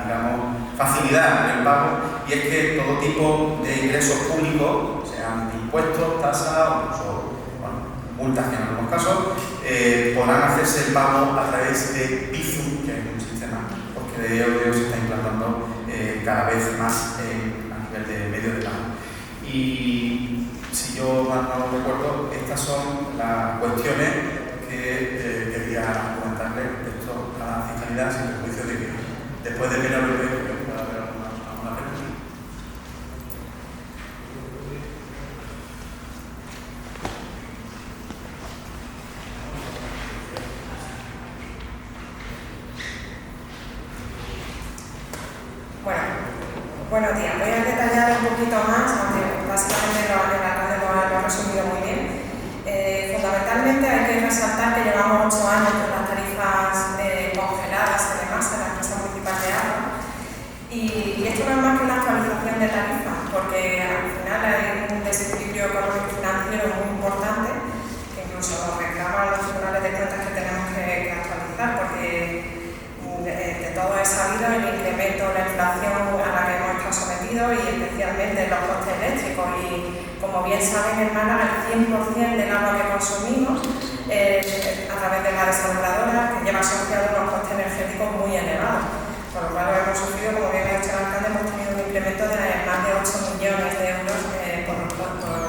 digamos, facilidad del pago, y es que todo tipo de ingresos públicos, sean impuestos, tasas o incluso multas en algunos casos, podrán hacerse el pago a través de Bizum, que es un sistema porque de hoy se está implantando cada vez más a nivel de medios de pago. Y si yo mal no recuerdo, estas son las cuestiones que quería comentarles respecto a la fiscalidad, sin perjuicio de que después de ver el video pueda haber alguna pregunta. Buenos días. Voy a detallar un poquito más, aunque básicamente el alcalde lo ha resumido muy bien. Fundamentalmente hay que resaltar que llevamos 8 años con las tarifas conocido, y especialmente los costes eléctricos. Y como bien saben, en Málaga el 100% del agua que consumimos a través de la desaladora, que lleva asociado unos costes energéticos muy elevados. Por lo cual hemos sufrido, como bien ha dicho el alcalde, hemos tenido un incremento de más de 8 millones de euros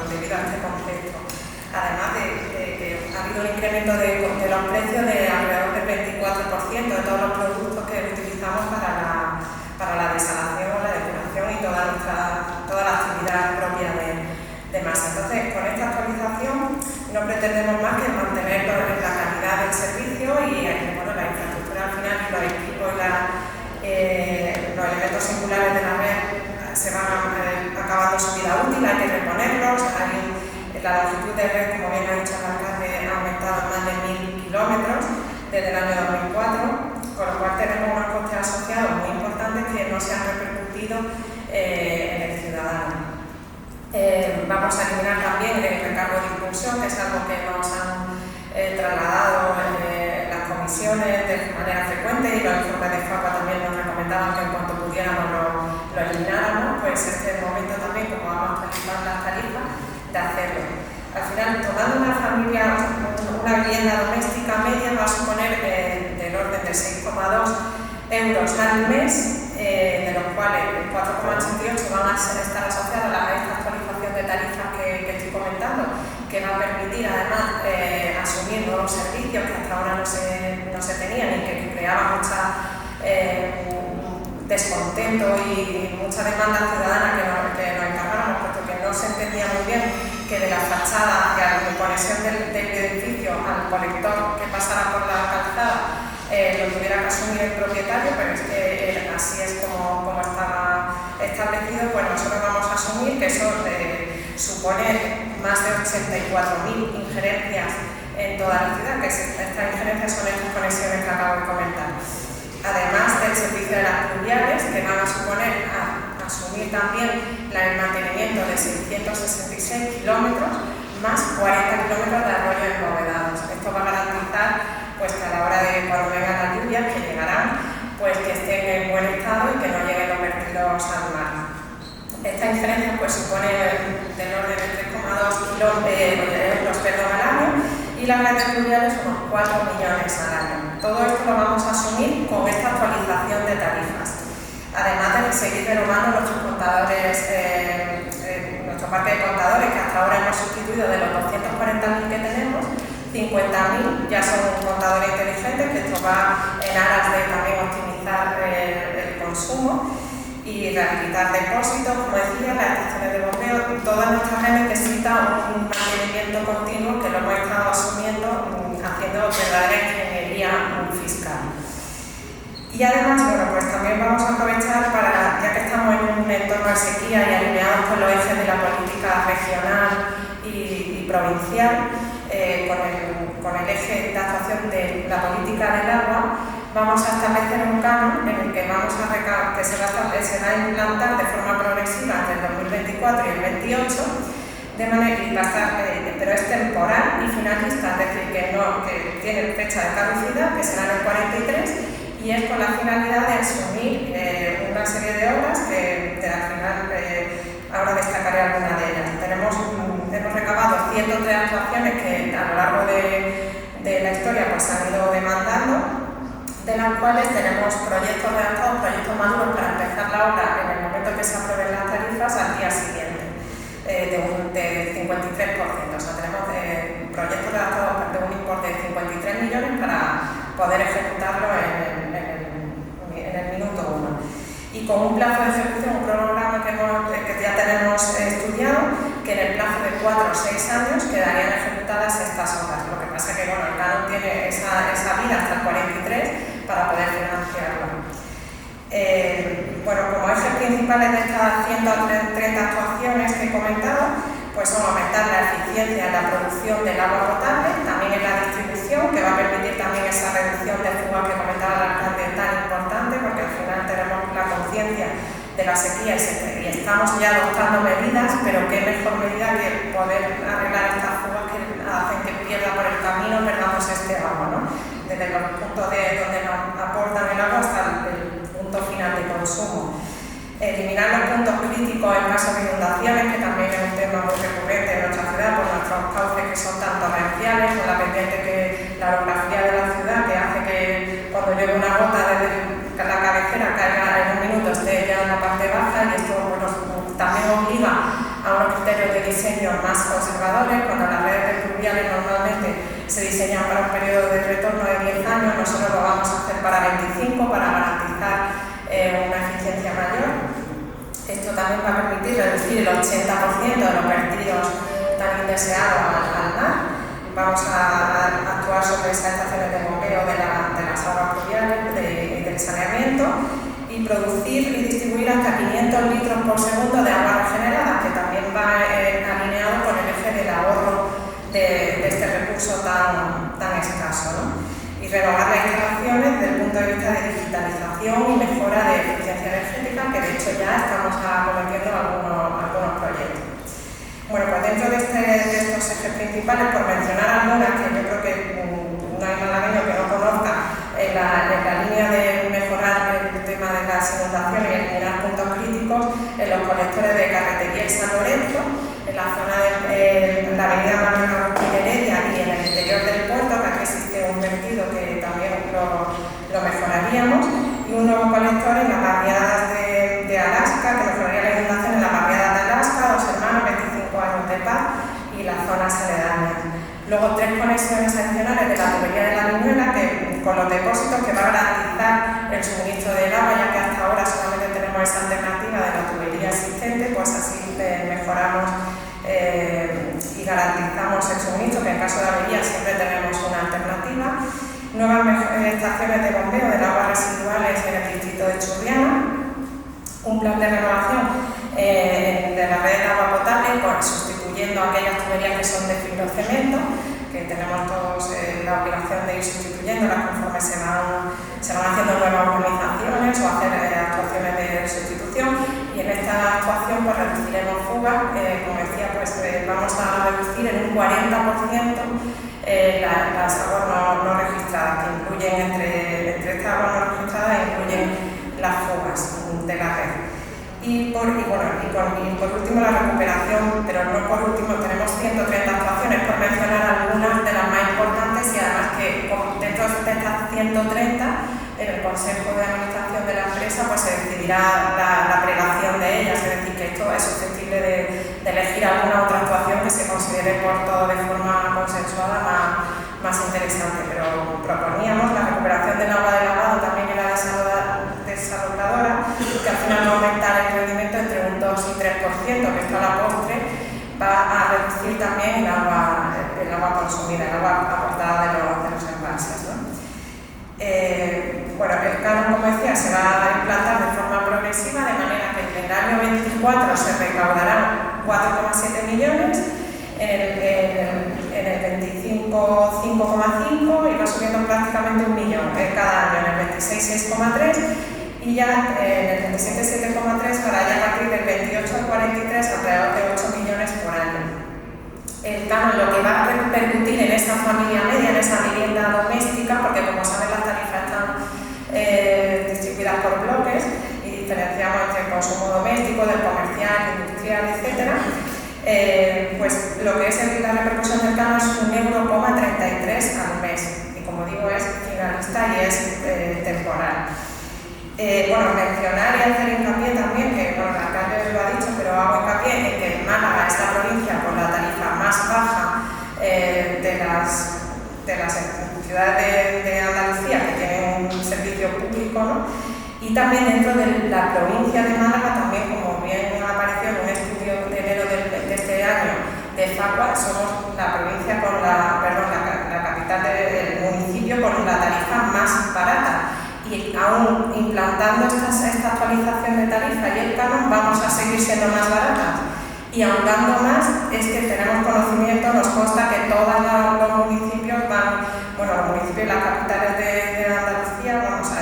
debido a este conflicto. Además de que ha habido un incremento de los precios de alrededor del 24% de todos los productos que utilizamos para la desalación, la depuración y toda la actividad propia de masa. Entonces, con esta actualización no pretendemos más que mantener la calidad del servicio y la infraestructura al final, y los equipos y los elementos singulares de la red se van acabando su vida útil, hay que reponerlos. La longitud de red, como bien ha dicho el alcalde, ha aumentado en más de 1000 kilómetros desde el año 2004, con lo cual tenemos unos costes asociados muy importantes que no se han repercutido en el ciudadano. Vamos a eliminar también el recargo de impulsión, que es algo que nos han trasladado las comisiones de manera frecuente, y los informes de FAPA también nos recomendaban que en cuanto pudiéramos lo elimináramos. Pues este es el momento también, como vamos a actualizar las tarifas, de hacerlo. Al final, tomando una familia, una vivienda doméstica media va a suponer del orden de 6,2 euros al mes, de los cuales 4,88 van a estar asociados a esta actualización de tarifas que estoy comentando, que va a permitir además asumir nuevos servicios que hasta ahora no se tenían y que creaban mucha descontento y mucha demanda ciudadana que nos encargáramos, puesto que no se entendía muy bien que de la fachada, que a la conexión del edificio al colector que pasara por la calzada lo tuviera que asumir el propietario, pero es que así es como estaba establecido. Pues nosotros vamos a asumir que eso supone más de 84.000 injerencias en toda la ciudad, que estas injerencias son estas conexiones que acabo de comentar. Además del servicio de las pluviales, que van a suponer asumir también el mantenimiento de 666 kilómetros más 40 kilómetros de arroyos embovedados. Esto va a garantizar pues, que a la hora de cuando vengan las lluvias, que llegarán, pues que estén en buen estado y que no lleguen los vertidos al mar. Esta injerencia pues, supone del orden de 3,2 euros al año, y las redes pluviales unos 4 millones al año. Todo esto lo vamos a asumir con esta actualización de tarifas. Además de seguir derogando nuestros contadores, nuestro parque de contadores, que hasta ahora hemos sustituido de los 240.000 que tenemos, 50.000 ya son contadores inteligentes, que esto va en aras de también optimizar el consumo y rehabilitar depósitos, como decía, las estaciones de bombeo. Toda nuestra red necesita un mantenimiento continuo que lo hemos estado asumiendo haciendo verdadera ingeniería fiscal. Y además, bueno, pues también vamos a aprovechar para, ya que estamos en un entorno de sequía y alineados con los ejes de la política regional y provincial, con el eje de actuación de la política del agua, vamos a establecer un canon en el que se va a implantar de forma progresiva entre el 2024 y el 2028, de manera que va a estar, pero es temporal y finalista, es decir, que tiene fecha de caducidad, que será en el 43, y es con la finalidad de asumir una serie de obras que al final ahora destacaré alguna de ellas. Hemos recabado 103 actuaciones que a lo largo de la historia pues, han ido demandando, de las cuales tenemos proyectos redactados, proyectos maduros para empezar la obra en el momento que se aprueben las tarifas al día siguiente, de 53%. O sea, tenemos proyectos redactados de un importe de 53 millones para poder ejecutarlo en el minuto 1. Y con un plazo de ejecución, un cronograma que ya tenemos estudiado, que en el plazo de 4 o 6 años quedarían ejecutadas estas obras. Lo que pasa es que el canon tiene esa vida hasta el 43 para poder financiarlo. Como ejes principales de estas 130 actuaciones que he comentado, pues son aumentar la eficiencia en la producción del agua potable, también en la distribución, que va a permitir también esa reducción de fugas que comentaba el alcalde tan importante, porque al final tenemos la conciencia de la sequía y estamos ya adoptando medidas, pero qué mejor medida que poder arreglar estas fugas que hacen que pierda por el camino, perdamos este agua, ¿no? Desde los puntos de donde nos aportan el agua hasta el punto final de consumo. eliminar los puntos críticos en caso de inundaciones, que también es un tema muy recurrente en nuestra ciudad por nuestros cauces que son tan torrenciales, con la pendiente que la orografía de la ciudad que hace que cuando llueve una gota desde la cabecera caiga en un minuto, esté ya en la parte baja, y esto también obliga a unos criterios de diseño más conservadores. Cuando las redes pluviales normalmente se diseñan para un periodo de retorno de 10 años, nosotros lo vamos a hacer para 25 para garantizar una eficiencia mayor. Esto también va a permitir reducir el 80% de los vertidos tan indeseados al mar. Vamos a actuar sobre esas estaciones de bombeo de las aguas pluviales y del saneamiento, y producir y distribuir hasta 500 litros por segundo de agua regenerada, que también va alineado con el eje del ahorro de este recurso tan escaso, ¿no? Y renovar las instalaciones desde el punto de vista de digitalización y mejora de eficiencia energética, que de hecho ya estamos acometiendo algunos proyectos. Bueno, pues dentro de estos ejes principales, por mencionar algunas que yo creo que no hay malagueño que no conozca, en la línea de mejorar el tema de las inundaciones y eliminar puntos críticos en los colectores de Carretería y San Lorenzo, en la zona de la avenida Manuel Heredia y en el interior del puerto, que aquí existe un vertido que también lo mejoraríamos, y un nuevo colector en las barriadas de Alaska, que mejoraría la inundación en las barriadas de Alaska, Dos Hermanos, 25 años de paz y las zonas aledañas. Luego 3 conexiones adicionales de la tubería de la Viñuela, que con los depósitos, que va a garantizar el suministro del agua, ya que hasta ahora solamente tenemos esa alternativa de la tubería existente, pues así mejoramos y garantizamos el suministro, que en caso de avería siempre tenemos una alternativa. Nuevas estaciones de bombeo de aguas residuales en el distrito de Churriana, un plan de renovación de la red de agua potable, sustituyendo aquellas tuberías que son de fibrocemento, que tenemos todos la obligación de ir sustituyéndolas conforme se van haciendo nuevas urbanizaciones o hacer actuaciones de sustitución. Y en esta actuación pues reduciremos fugas, como decía, pues vamos a reducir en un 40% las aguas no registradas, que incluyen entre estas aguas no registradas incluyen las fugas de la red. Y por último la recuperación, pero no por último, tenemos 130 actuaciones, por mencionar algunas de las más importantes, y además que dentro de estas 130 en el Consejo de Administración de la empresa pues se decidirá la prelación de ellas, es decir, que esto es susceptible de elegir alguna otra actuación que se considere por todo de forma consensuada más interesante, pero proponíamos la recuperación del agua de lavado también en la desaladora, que al final va a aumentar el rendimiento entre un 2 y 3%, que esto a la postre va a reducir también el agua consumida, el agua aportada de los embalses, ¿no? Bueno, el canon, como decía, se va a implantar de forma progresiva, de manera que en el año 24 se recaudarán 4,7 millones, en el 25 5,5 y va subiendo prácticamente 1 millón cada año, en el 26 6,3 y ya en el 27 7,3 para ya a partir del 28 al 43 alrededor de 8 millones por año. El canon lo que va a repercutir en esa familia media, en esa vivienda doméstica, porque como saben las tarifas están distribuidas por bloques y diferenciamos entre el consumo doméstico, del comercial, industrial, etc. Pues lo que es la repercusión del canon es 1,33 € al mes, y como digo es finalista y es temporal. Bueno, mencionar y hacer hincapié también, que bueno, el alcalde lo ha dicho, pero hago hincapié en que Málaga es la provincia con la tarifa más baja de las ciudades de Andalucía que tienen un servicio público, ¿no? Y también dentro de la provincia de Málaga, también como bien apareció en un estudio de enero de este año de FACUA, somos la provincia con la capital del municipio con la tarifa más barata. Y aún implantando esta actualización de tarifa y el canon, vamos a seguir siendo más baratas. Y ahondando más, es que tenemos conocimiento, nos consta que todos los municipios van, bueno, los municipios y las capitales de Andalucía, vamos a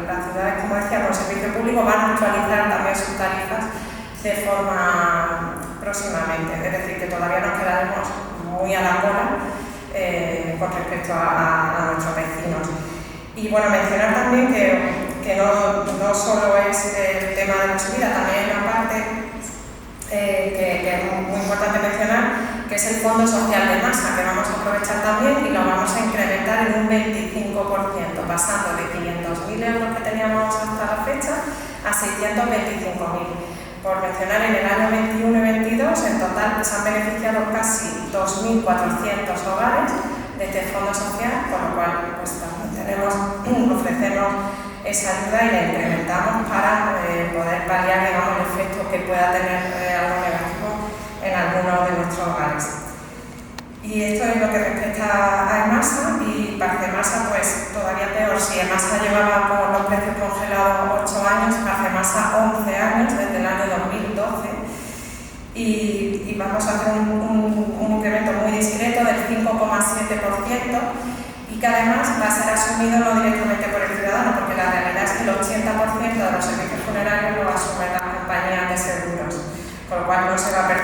las ciudades, como decía, con servicio público, van a actualizar también sus tarifas de forma próximamente. Es decir, que todavía nos quedaremos muy a la cola con respecto a nuestros vecinos. Y bueno, mencionar también que que no solo es el tema de la subida, también hay una parte que es muy importante mencionar, que es el Fondo Social de Masa, que vamos a aprovechar también y lo vamos a incrementar en un 25%, pasando de 500.000 euros que teníamos hasta la fecha a 625.000. Por mencionar, en el año 21 y 22, en total se han beneficiado casi 2.400 hogares de este fondo social, con lo cual pues, también ofrecemos esa ayuda y la incrementamos para poder paliar, digamos, el efecto que pueda tener algo negativo en algunos de nuestros hogares. Y esto es lo que respecta a EMASA, y para EMASA pues todavía peor. Si EMASA llevaba con los precios congelados 8 años, para EMASA 11 años, desde el año 2012, y vamos a hacer un incremento muy discreto del 5,7%, y que además va a ser asumido no directamente por el ciudadano, porque la realidad es que el 80% de los servicios funerarios lo asumen las compañías de seguros, con lo cual no se va a perder.